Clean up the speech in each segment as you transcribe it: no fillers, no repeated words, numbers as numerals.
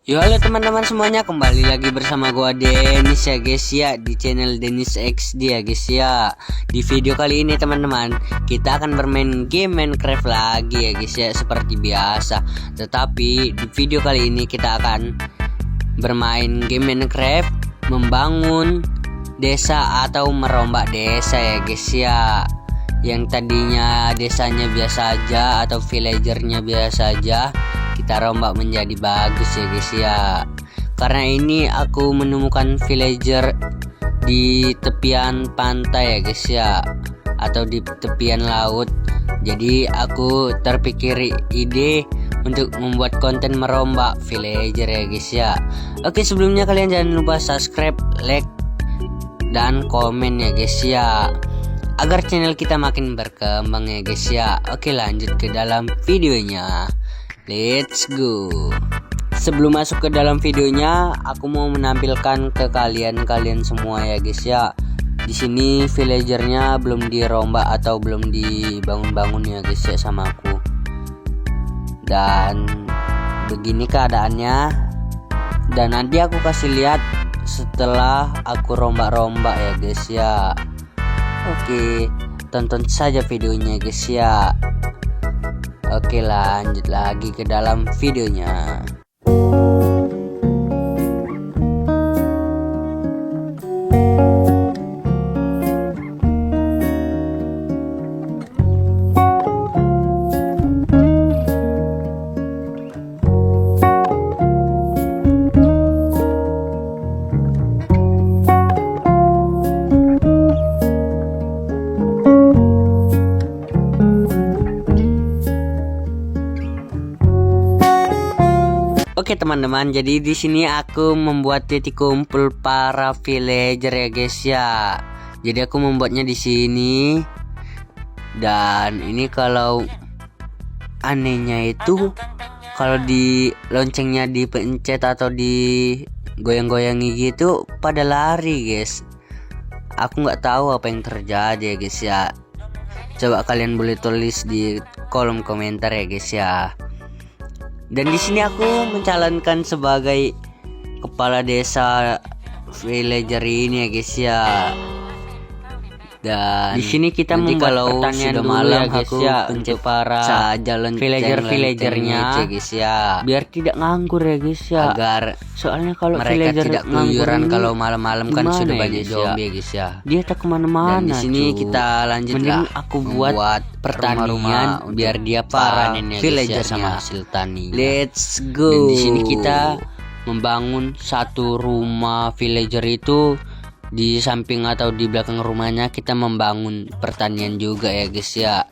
Yo, halo teman-teman semuanya, kembali lagi bersama gua Denis ya guys ya, di channel Denis XD ya guys ya. Di video kali ini teman-teman, kita akan bermain game Minecraft lagi ya guys ya, seperti biasa. Tetapi di video kali ini kita akan bermain game Minecraft membangun desa atau merombak desa ya guys ya. Yang tadinya desanya biasa aja atau villagernya biasa aja, kita rombak menjadi bagus ya guys ya. Karena ini aku menemukan villager di tepian pantai ya guys ya, atau di tepian laut. Jadi aku terpikir ide untuk membuat konten merombak villager ya guys ya. Oke, sebelumnya kalian jangan lupa subscribe, like, dan komen ya guys ya, agar channel kita makin berkembang ya guys ya. Oke, lanjut ke dalam videonya. Let's go. Sebelum masuk ke dalam videonya, aku mau menampilkan ke kalian semua ya guys ya. Di sini villagernya belum dirombak atau belum dibangun-bangun ya guys ya sama aku. Dan begini keadaannya. Dan nanti aku kasih lihat setelah aku rombak-rombak ya guys ya. Oke, tonton saja videonya guys ya. Oke, lanjut lagi ke dalam videonya. Oke teman-teman, jadi di sini aku membuat titik kumpul para villager ya guys ya. Jadi aku membuatnya di sini. Dan ini kalau anehnya itu, kalau di loncengnya dipencet atau digoyang-goyangi gitu pada lari guys. Aku nggak tahu apa yang terjadi ya guys ya. Coba kalian boleh tulis di kolom komentar ya guys ya. Dan di sini aku mencalonkan sebagai kepala desa villager ini ya guys ya. Dan di sini kita membuat pertanian sudah malam ya guys ya, untuk para jalan villagernya guys ya, biar tidak nganggur ya guys ya. Agar soalnya kalau mereka tidak keluyuran kalau malam-malam kan sudah banyak zombie ya guys ya. Dia tak kemana-mana. Dan di sini kita lanjut lah. Aku buat pertanian biar dia panen ya villager sama hasil tani. Let's go. Dan di sini kita membangun satu rumah villager itu. Di samping atau di belakang rumahnya kita membangun pertanian juga ya guys ya.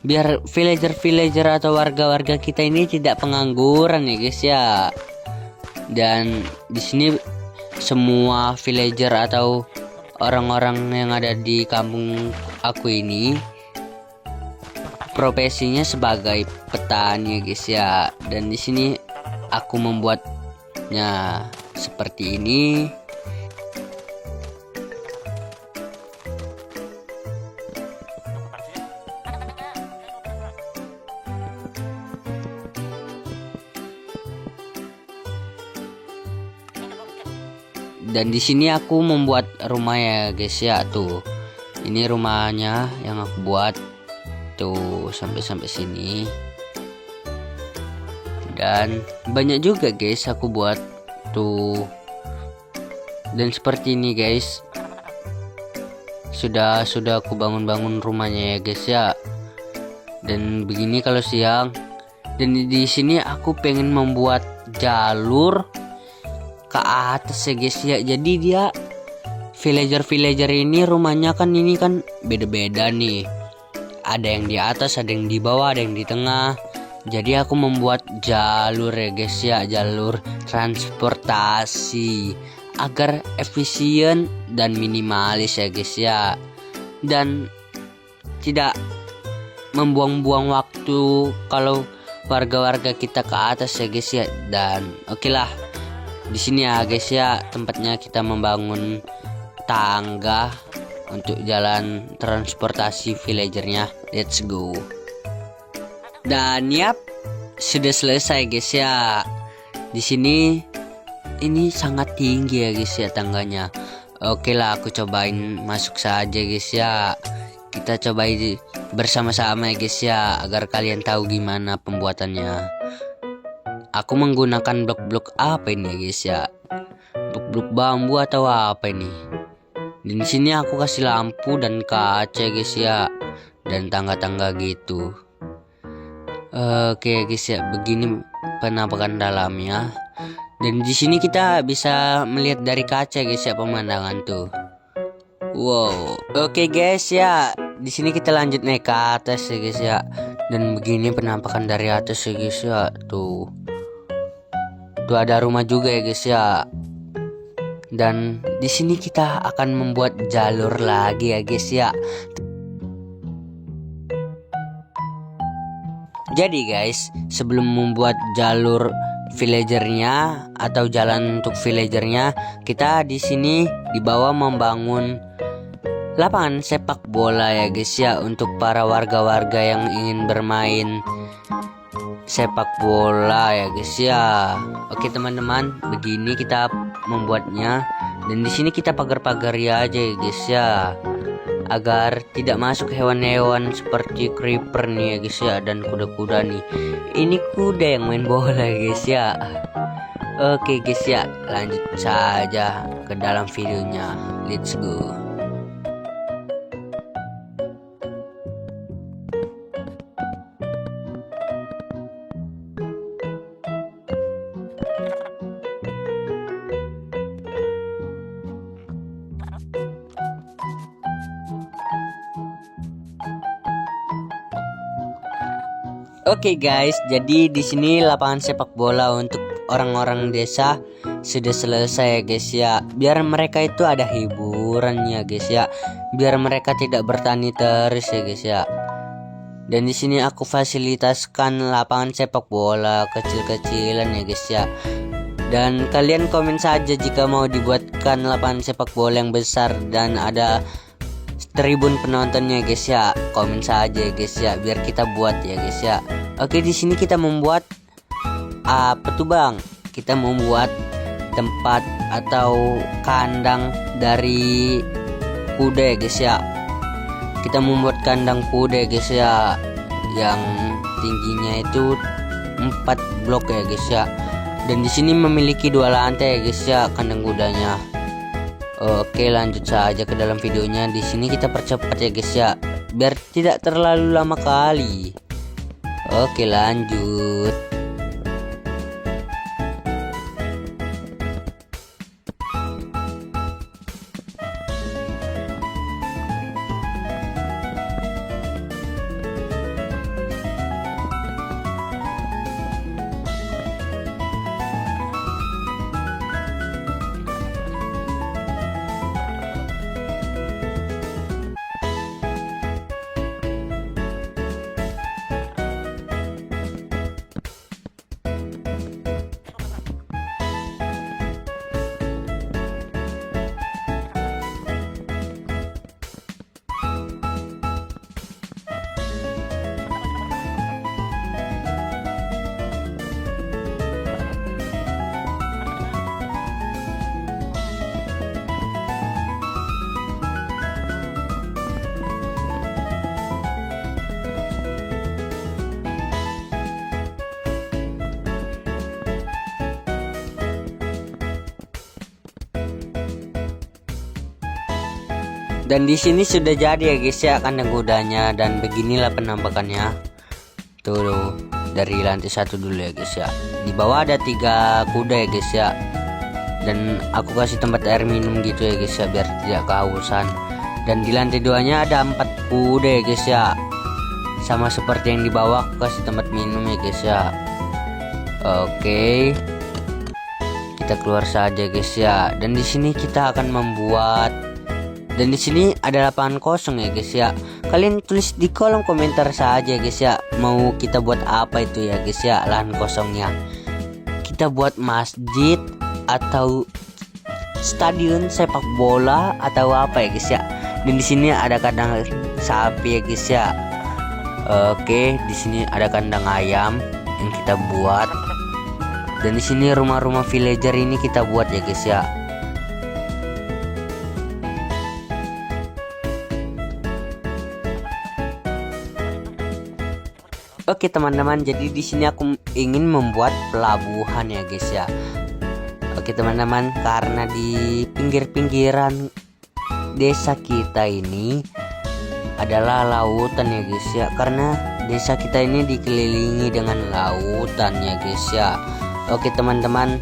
Biar villager atau warga-warga kita ini tidak pengangguran ya guys ya. Dan di sini semua villager atau orang-orang yang ada di kampung aku ini profesinya sebagai petani ya guys ya. Dan di sini aku membuatnya seperti ini. Dan di sini aku membuat rumah ya guys ya, tuh. Ini rumahnya yang aku buat tuh sampai sini. Dan banyak juga guys aku buat tuh. Dan seperti ini guys. Sudah aku bangun rumahnya ya guys ya. Dan begini kalau siang. Dan di sini aku pengen membuat jalur ke atas ya guys ya. Jadi dia villager ini rumahnya kan ini kan beda-beda nih. Ada yang di atas, ada yang di bawah, ada yang di tengah. Jadi aku membuat jalur ya guys ya, jalur transportasi agar efisien dan minimalis ya guys ya. Dan tidak membuang-buang waktu kalau warga-warga kita ke atas ya guys ya. Dan oke lah. Di sini ya guys ya, tempatnya kita membangun tangga untuk jalan transportasi villagernya. Let's go. Dan yap, sudah selesai guys ya. Di sini ini sangat tinggi ya guys ya tangganya. Oke lah, aku cobain masuk saja guys ya. Kita cobain bersama-sama ya guys ya, agar kalian tahu gimana pembuatannya. Aku menggunakan blok-blok apa ini ya guys ya? Blok-blok bambu atau apa ini? Dan di sini aku kasih lampu dan kaca guys ya, dan tangga-tangga gitu. Oke guys ya, begini penampakan dalamnya. Dan di sini kita bisa melihat dari kaca guys ya pemandangan tuh. Wow, oke guys ya. Di sini kita lanjut naik ke atas ya guys ya. Dan begini penampakan dari atas ya guys ya. Tuh ada rumah juga ya guys ya. Dan di sini kita akan membuat jalur lagi ya guys ya. Jadi guys, sebelum membuat jalur villagernya atau jalan untuk villagernya, kita di sini di bawah membangun lapangan sepak bola ya guys ya, untuk para warga-warga yang ingin bermain sepak bola ya guys ya. Oke teman-teman, begini kita membuatnya. Dan di sini kita pagar-pagari aja ya guys ya, agar tidak masuk hewan-hewan seperti creeper nih ya guys ya, dan kuda-kuda nih. Ini kuda yang main bola ya guys ya. Oke guys ya, lanjut saja ke dalam videonya. Let's go. Oke guys, jadi di sini lapangan sepak bola untuk orang-orang desa sudah selesai ya guys ya. Biar mereka itu ada hiburannya guys ya. Biar mereka tidak bertani terus ya guys ya. Dan di sini aku fasilitaskan lapangan sepak bola kecil-kecilan ya guys ya. Dan kalian komen saja jika mau dibuatkan lapangan sepak bola yang besar dan ada tribun penontonnya guys ya. Komen saja ya guys ya, biar kita buat ya guys ya. Oke, di sini kita membuat apa tuh bang? Kita membuat tempat atau kandang dari kuda ya guys ya. Kita membuat kandang kuda ya guys ya, yang tingginya itu 4 blok ya guys ya. Dan di sini memiliki 2 lantai ya guys ya kandang kudanya. Oke, lanjut saja ke dalam videonya. Di sini kita percepat ya guys ya, biar tidak terlalu lama kali. Oke, lanjut. Dan di sini sudah jadi ya guys ya kandang kudanya, dan beginilah penampakannya. Tuh dari lantai 1 dulu ya guys ya. Di bawah ada 3 kuda ya guys ya. Dan aku kasih tempat air minum gitu ya guys ya, biar tidak kehausan. Dan di lantai 2-nya ada 4 kuda ya guys ya. Sama seperti yang di bawah, aku kasih tempat minum ya guys ya. Oke. Kita keluar saja guys ya. Dan di sini kita akan membuat, dan di sini ada lapangan kosong ya guys ya. Kalian tulis di kolom komentar saja guys ya, mau kita buat apa itu ya guys ya lahan kosongnya. Kita buat masjid atau stadion sepak bola atau apa ya guys ya. Dan di sini ada kandang sapi ya guys ya. Oke, di sini ada kandang ayam yang kita buat. Dan di sini rumah-rumah villager ini kita buat ya guys ya. Oke teman-teman, jadi di sini aku ingin membuat pelabuhan ya guys ya. Oke teman-teman, karena di pinggir-pinggiran desa kita ini adalah lautan ya guys ya. Karena desa kita ini dikelilingi dengan lautan ya guys ya. Oke teman-teman,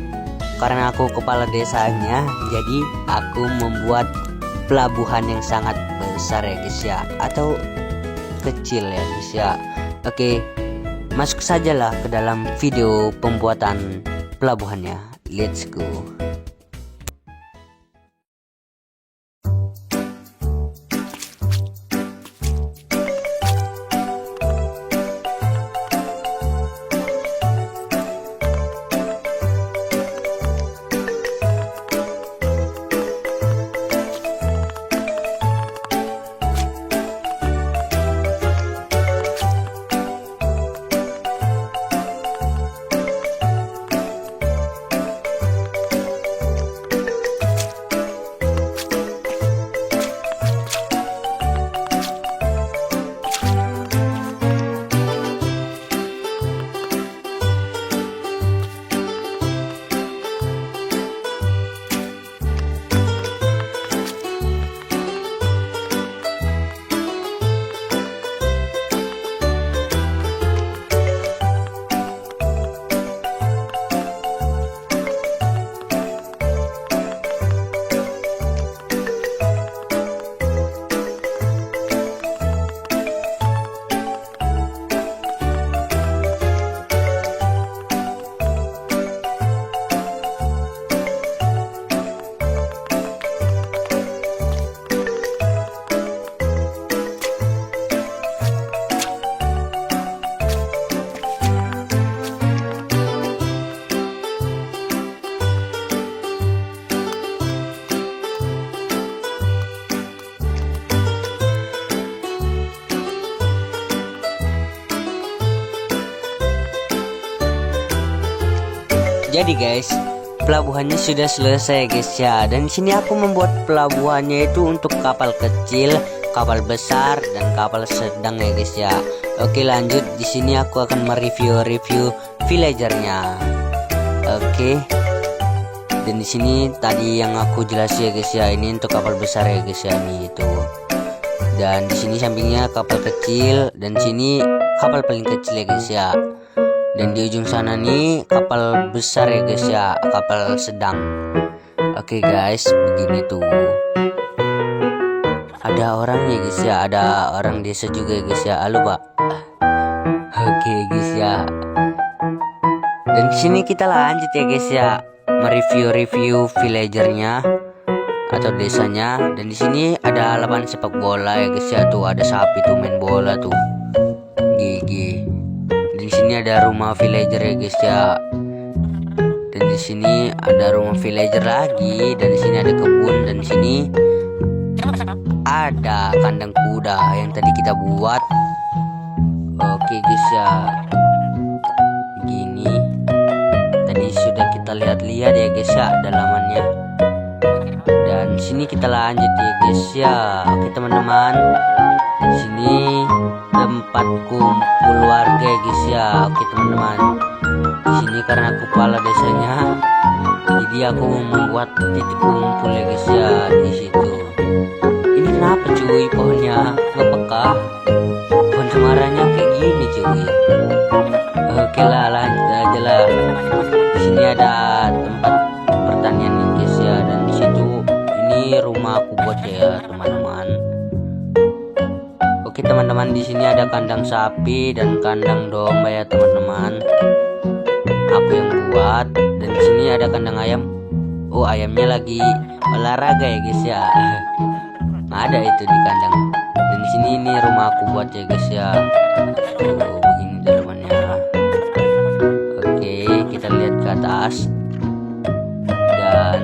karena aku kepala desanya, jadi aku membuat pelabuhan yang sangat besar ya guys ya, atau kecil ya guys ya. Oke, masuk sajalah ke dalam video pembuatan pelabuhannya. Let's go. Jadi guys, pelabuhannya sudah selesai guys ya. Dan di sini aku membuat pelabuhannya itu untuk kapal kecil, kapal besar, dan kapal sedang ya guys ya. Oke lanjut, di sini aku akan mereview villagernya. Oke. Dan di sini tadi yang aku jelasin ya guys ya, ini untuk kapal besar ya guys ya, ini itu. Dan di sini sampingnya kapal kecil, dan di sini kapal paling kecil ya guys ya. Dan di ujung sana nih kapal besar ya guys ya, kapal sedang. Oke guys, begini tuh. Ada orang ya guys ya, ada orang desa juga ya guys ya. Halo pak. Oke guys ya. Dan di sini kita lanjut ya guys ya, mereview villagernya atau desanya. Dan di sini ada lapangan sepak bola ya guys ya, tuh ada sapi tuh main bola tuh. Gigi. Di sini ada rumah villager ya guys ya. Dan di sini ada rumah villager lagi, dan di sini ada kebun, dan di sini ada kandang kuda yang tadi kita buat. Oke guys ya. Gini. Tadi sudah kita lihat-lihat ya guys ya dalamannya. Dan di sini kita lanjut ya guys ya. Oke teman-teman. Di sini tempat kumpul warga ya guys ya. Oke teman-teman, di sini karena aku kepala desanya, jadi aku membuat titik kumpul ya guys ya di situ. Ini kenapa cuy pohonnya nggak peka? Pohon cemaranya kayak gini cuy. Oke lah, lanjut aja lah. Di sini ada tempat pertanian nih guys ya, dan di situ ini rumah aku buat ya teman-teman. Oke teman-teman, di sini ada kandang sapi dan kandang domba ya teman-teman. Aku yang buat. Dan di sini ada kandang ayam. Oh, ayamnya lagi olahraga ya guys ya. Ada itu di kandang. Dan di sini ini rumah aku buat ya guys ya. Oh, begini dalamannya. Oke, kita lihat ke atas. Dan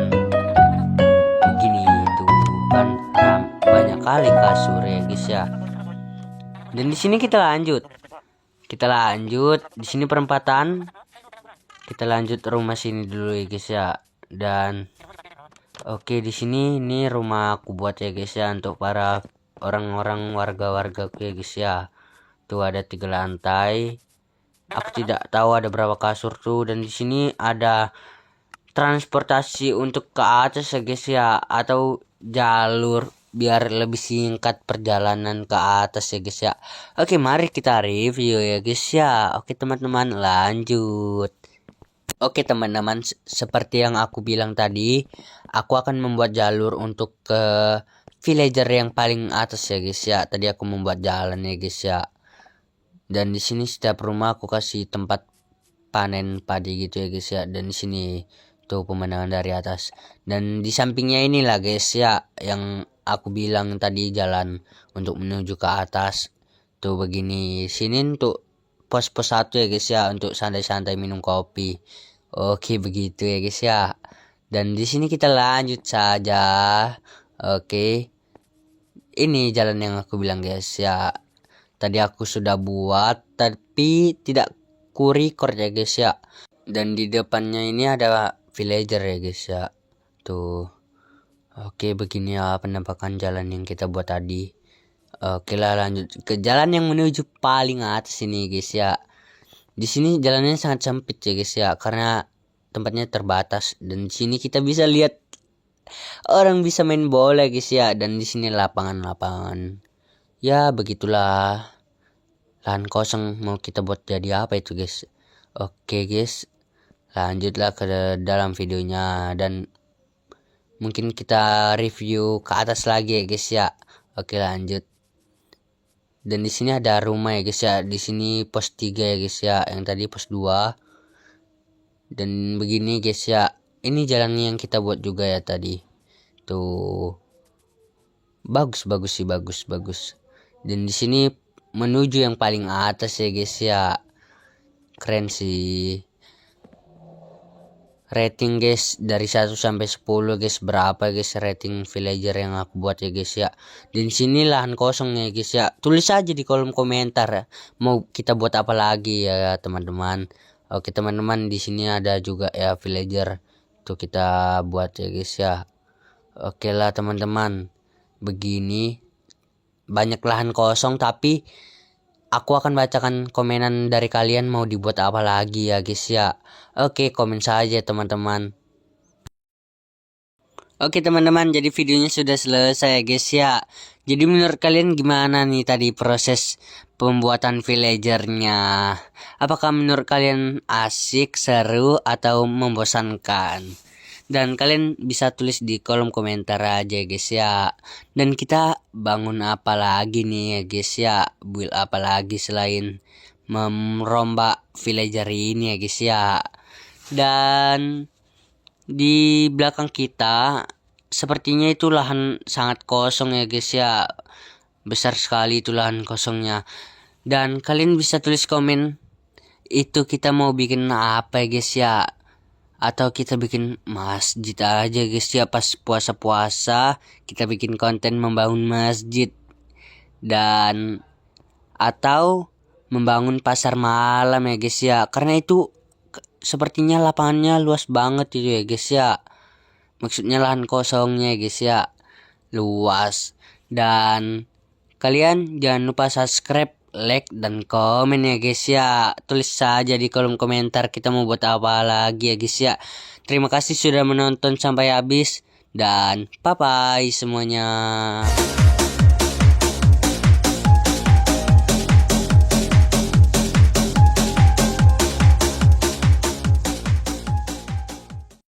begini tuh kan, banyak kali kasur ya guys ya. Dan di sini kita lanjut. Di sini perempatan. kita lanjut rumah sini dulu ya guys ya. Dan oke, di sini ini rumah aku buat ya guys ya, untuk para orang-orang warga-warga ya guys ya. Tuh ada 3 lantai. Aku tidak tahu ada berapa kasur tuh, dan di sini ada transportasi untuk ke atas ya guys ya, atau jalur biar lebih singkat perjalanan ke atas ya guys ya. Oke, mari kita review ya guys ya. Oke teman-teman, lanjut. Oke teman-teman, seperti yang aku bilang tadi, aku akan membuat jalur untuk ke villager yang paling atas ya guys ya. Tadi aku membuat jalan ya guys ya. Dan di sini setiap rumah aku kasih tempat panen padi gitu ya guys ya. Dan di sini tuh pemandangan dari atas. Dan di sampingnya inilah guys ya, yang aku bilang tadi jalan untuk menuju ke atas. Tuh begini. Sini untuk pos-pos 1 ya guys ya, untuk santai-santai minum kopi. Oke, begitu ya guys ya. Dan di sini kita lanjut saja. Oke. Ini jalan yang aku bilang guys ya. Tadi aku sudah buat tapi tidak ku record ya guys ya. Dan di depannya ini ada villager ya guys ya. Tuh. Oke, begini ya penampakan jalan yang kita buat tadi. Oke lah, lanjut ke jalan yang menuju paling atas ini guys ya. Di sini jalannya sangat sempit ya guys ya, karena tempatnya terbatas. Dan di sini kita bisa lihat orang bisa main bola guys ya. Dan di sini lapangan-lapangan. Ya begitulah. Lahan kosong mau kita buat jadi apa itu guys. Oke guys, lanjutlah ke dalam videonya, dan mungkin kita review ke atas lagi ya guys ya. Oke, lanjut. Dan di sini ada rumah ya guys ya. Di sini pos 3 ya guys ya, yang tadi pos 2. Dan begini guys ya, ini jalannya yang kita buat juga ya tadi. Tuh. Bagus sih, bagus. Dan di sini menuju yang paling atas ya guys ya. Keren sih. Rating guys dari 1 sampai 10 guys, berapa guys rating villager yang aku buat ya guys ya. Dan sini lahan kosong ya guys ya. Tulis aja di kolom komentar ya, mau kita buat apa lagi ya teman-teman. Oke teman-teman, di sini ada juga ya villager. Tuh kita buat ya guys ya. Oke lah teman-teman. Begini banyak lahan kosong, tapi aku akan bacakan komenan dari kalian mau dibuat apa lagi ya guys ya. Oke, komen saja teman-teman. Oke teman-teman, jadi videonya sudah selesai ya guys ya. Jadi menurut kalian gimana nih tadi proses pembuatan villagernya? Apakah menurut kalian asik, seru, atau membosankan? Dan kalian bisa tulis di kolom komentar aja guys ya. Dan kita bangun apa lagi nih ya guys ya, build apa lagi selain merombak villager ini ya guys ya. Dan di belakang kita sepertinya itu lahan sangat kosong ya guys ya. Besar sekali itu lahan kosongnya. Dan kalian bisa tulis komen, itu kita mau bikin apa ya guys ya. Atau kita bikin masjid aja guys ya, pas puasa-puasa kita bikin konten membangun masjid. Dan atau membangun pasar malam ya guys ya, karena itu sepertinya lapangannya luas banget itu ya guys ya. Maksudnya lahan kosongnya ya guys ya, luas. Dan kalian jangan lupa subscribe, like, dan komen ya guys ya. Tulis saja di kolom komentar kita mau buat apa lagi ya guys ya. Terima kasih sudah menonton sampai habis, dan bye bye semuanya.